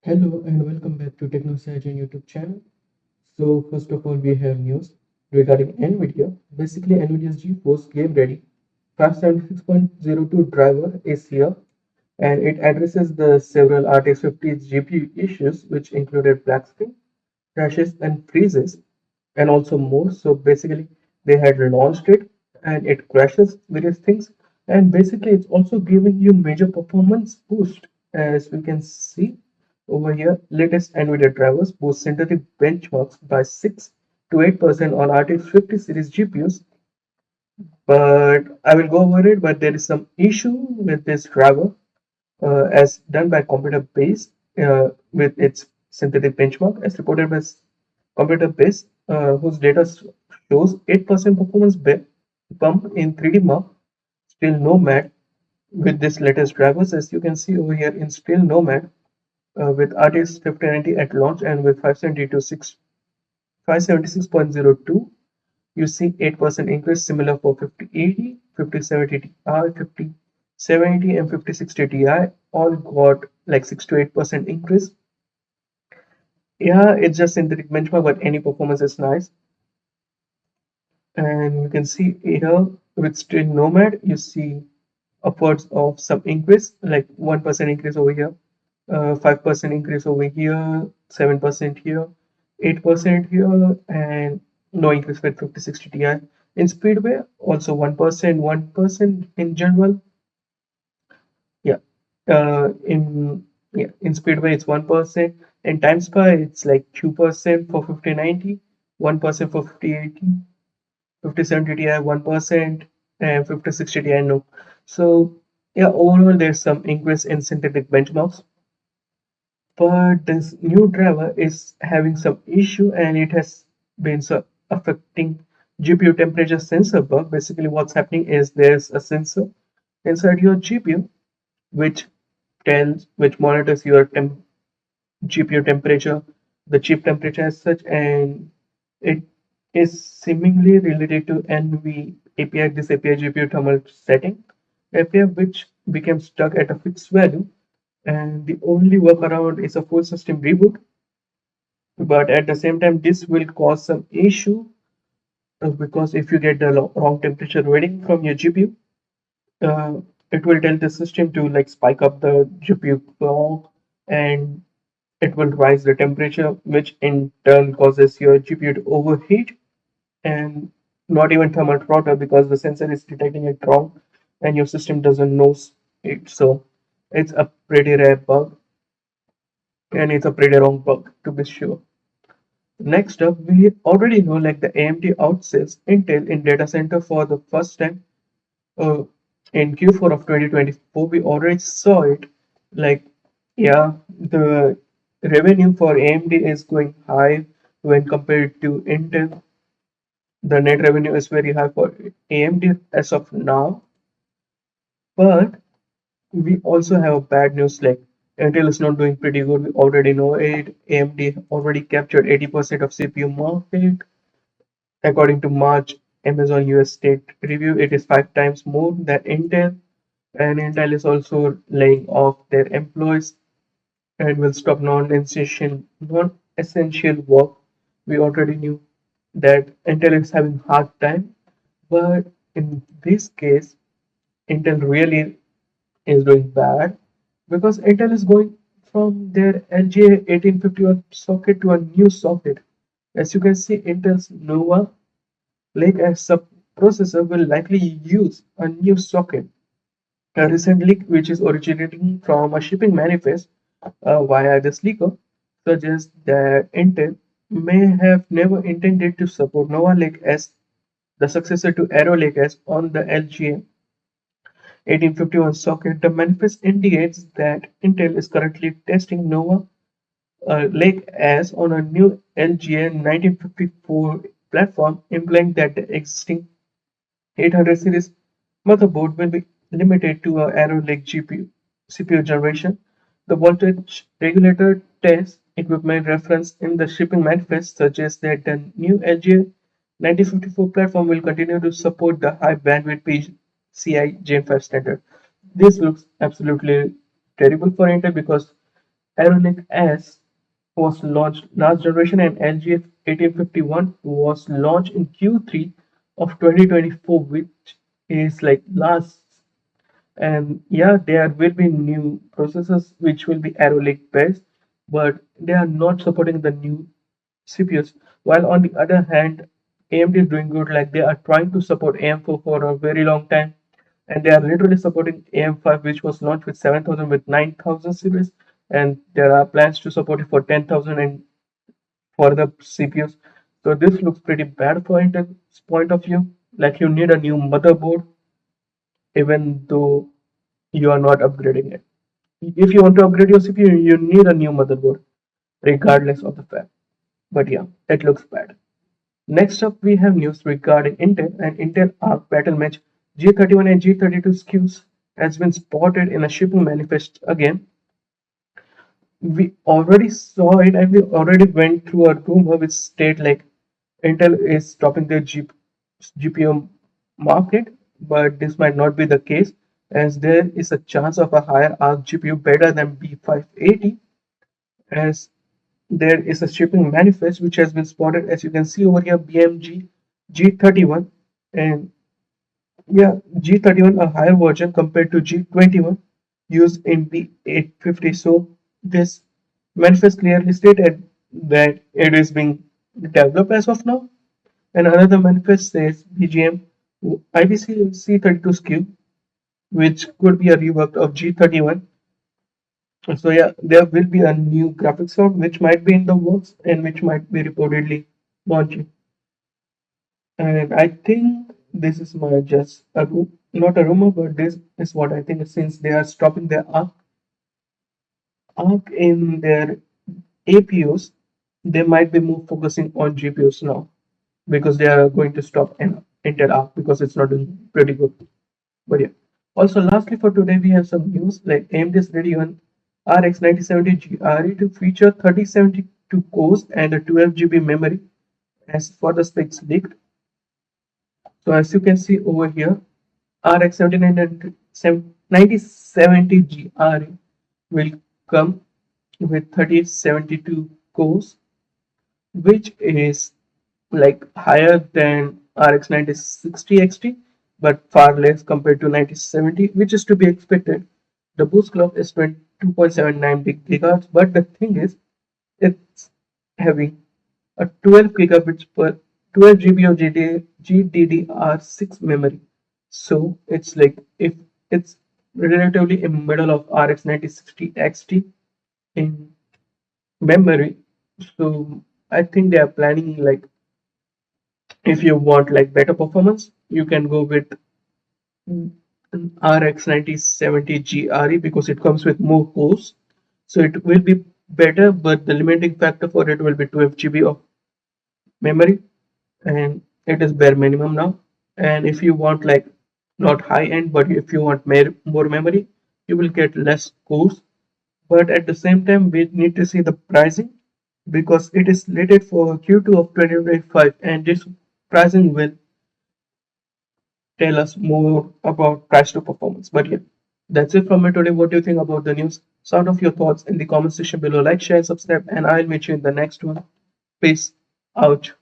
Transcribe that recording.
Hello and welcome back to TechnoSurgeon YouTube channel. So first of all, we have news regarding Nvidia. Basically, Nvidia's GeForce Game Ready 576.02 driver is here, and it addresses the several RTX 50 GPU issues, which included black screen, crashes, and freezes, and also more. So basically, they had launched it, and it crashes various things, and basically, it's also giving you major performance boost, as we can see over here. Latest NVIDIA drivers boost synthetic benchmarks by 6 to 8% on RTX 50 series GPUs, but I will go over it. But there is some issue with this driver, as done by computer base with its synthetic benchmark, as reported by computer base, whose data shows 8% performance bump in 3D mark. Still nomad with this latest drivers, as you can see over here in still nomad, with RTX 5090 at launch and with 576.02, you see 8% increase, similar for 5080, 5070 Ti, 5780 and 5060 Ti, all got like 6 to 8% increase. Yeah, it's just synthetic benchmark, but any performance is nice. And you can see here with still nomad, you see upwards of some increase, like 1% increase over here, 5% increase over here, 7% here, 8% here, and no increase with 5060 Ti. In Speedway, also 1% in general. Yeah. In Speedway it's 1%. In Time Spy it's like 2% for 5090, 1% for 5080, 5070 Ti 1%, and 5060 Ti no. So yeah, overall there's some increase in synthetic benchmarks, but this new driver is having some issue, and it has been affecting GPU temperature sensor bug. Basically, what's happening is there's a sensor inside your GPU which which monitors your GPU temperature, the chip temperature as such, and it is seemingly related to NV API, this API GPU thermal setting API, which became stuck at a fixed value, and the only workaround is a full system reboot. But at the same time, this will cause some issue, because if you get the wrong temperature reading from your GPU, uh, it will tell the system to like spike up the GPU clock, and it will rise the temperature, which in turn causes your GPU to overheat, and not even thermal throttle because the sensor is detecting it wrong and your system doesn't know it. So it's a pretty rare bug, and it's a pretty wrong bug to be sure. Next up, we already know like the AMD outsells Intel in data center for the first time. uh, in Q4 of 2024, we already saw it. Like, yeah, the revenue for AMD is going high when compared to Intel. The net revenue is very high for AMD as of now, but we also have bad news, like Intel is not doing pretty good. We already know it. AMD already captured 80% of CPU market. According to March Amazon US State Review, it is 5 times more than Intel, and Intel is also laying off their employees and will stop non-essential work. We already knew that Intel is having hard time, but in this case, Intel really is doing bad, because Intel is going from their LGA 1851 socket to a new socket. As you can see, Intel's Nova Lake as sub-processor will likely use a new socket. A recent leak, which is originating from a shipping manifest via this leaker, suggests that Intel may have never intended to support Nova Lake as the successor to Arrow Lake as on the LGA 1851 socket. The manifest indicates that Intel is currently testing Nova Lake as on a new LGA 1954 platform, implying that the existing 800 series motherboard will be limited to a Arrow Lake GPU CPU generation. The voltage regulator test equipment referenced in the shipping manifest suggests that the new LGA 1954 platform will continue to support the high bandwidth PCI Gen 5 standard. This looks absolutely terrible for Intel, because Aerolinc S was launched last generation, and LGF 1851 was launched in Q3 of 2024, which is like last. And yeah, there will be new processors which will be Aerolinc based, but they are not supporting the new CPUs. While on the other hand, AMD is doing good, like they are trying to support AM4 for a very long time, and they are literally supporting AM5, which was launched with 7000 with 9000 series, and there are plans to support it for 10,000 and for the CPUs. So this looks pretty bad for Intel's point of view. Like you need a new motherboard, even though you are not upgrading it. If you want to upgrade your CPU, you need a new motherboard, regardless of the fact. But yeah, it looks bad. Next up, we have news regarding Intel and Intel Arc Battle Match G31 and G32 SKUs has been spotted in a shipping manifest again. We already saw it and we already went through a rumor which state like Intel is stopping their GPU market, but this might not be the case as there is a chance of a higher Arc GPU better than B580, as there is a shipping manifest which has been spotted, as you can see over here, BMG G31, and yeah, G31 a higher version compared to G21 used in B850. So this manifest clearly stated that it is being developed as of now. And another manifest says BGM IBC C32 SKU, which could be a rework of G31. So yeah, there will be a new graphics card which might be in the works and which might be reportedly launching. And I think this is my just a not a rumor, but this is what I think. Since they are stopping their arc in their APUs, they might be more focusing on GPUs now because they are going to stop Intel Arc because it's not doing pretty good. But yeah. Also, lastly for today, we have some news like AMD is ready on RX 9070 GRE to feature 3072 cores and a 12 GB memory as for the specs leaked. So as you can see over here, RX 9070 GRE will come with 3072 cores, which is like higher than RX 9060 XT, but far less compared to 9070, which is to be expected. The boost clock is 22.79 gigahertz, but the thing is, it's having a 12 gigabits per 12 GB of GDDR6 memory. So it's like if it's relatively in middle of RX 9060 XT in memory. So I think they are planning like if you want like better performance, you can go with RX 9070 GRE because it comes with more cores. So it will be better, but the limiting factor for it will be 12 GB of memory, and it is bare minimum now. And if you want like not high end, but if you want more memory, you will get less cores. But at the same time, we need to see the pricing because it is slated for Q2 of 2025, and this pricing will tell us more about price to performance. But yeah, that's it from me today. What do you think about the news? Sound off your thoughts in the comment section below. Like, share, subscribe, and I'll meet you in the next one. Peace out.